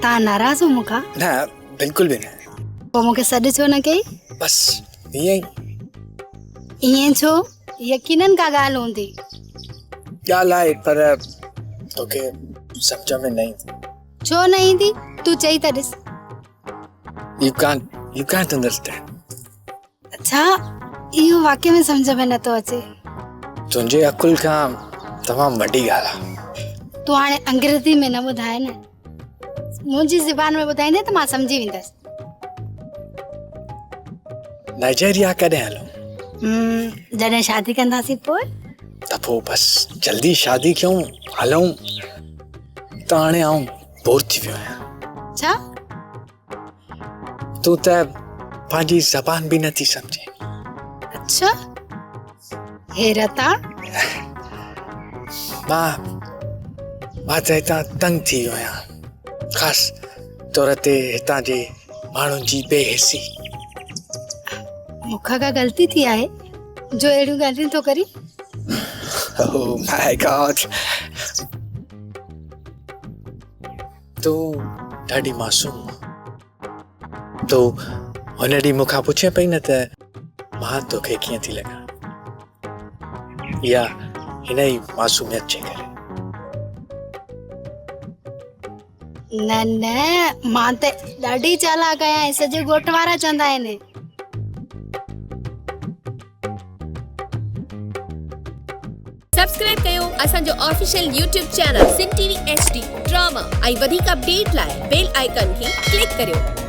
ता नाराज़ हो मूंखां? न बिल्कुल भी न। पोइ मूंखे सॾु छो न कई? बस ईअं ई। ईअं छो? यकीनन का ॻाल्हि हूंदी। ॻाल्हि आहे पर तोखे सम्झ में न ईंदी। छो न ईंदी? तूं चई त ॾिस। You can't understand. अच्छा, इहो वाक़ई में सम्झ में नथो अचे। तुंहिंजे अकुल खां तमामु वॾी ॻाल्हि आहे। तूं हाणे अंग्रेज़ी में न ॿुधाए न, मुंहिंजी ज़बान में ॿुधाईंदे त मां सम्झी वेंदसि। नाइजीरिया कॾहिं हलूं? जॾहिं शादी कंदासीं पोइ। त पोइ बस जल्दी शादी कयूं, हलूं। त हाणे आऊं बोर थी वियो आहियां। छा? तूं त पंहिंजी ज़बान बि नथी सम्झे। अच्छा, हैरता। मां त हितां तंग थी वियो आहियां, ख़ासि तौर ते हितां जे माण्हुनि जी बेहिसी। मूंखां का ग़लती थी आहे जो अहिड़ियूं ॻाल्हियूं थो करी? Oh my God. तूं ॾाढी मासूम। तूं हुन ॾींहुं मूंखां पुछे पई न त मां तोखे कीअं थी लॻां। या हिन ई मासूमियत जे करे। न न, मां त ॾाढी चालाक आहियां, सॼे ॻोठ वारा चवंदा आहिनि। सब्सक्राइब कयो असांजो official YouTube channel Singh TV HD drama ऐं वधीक अपडेट लाइ बेल आइकन खे क्लिक करियो।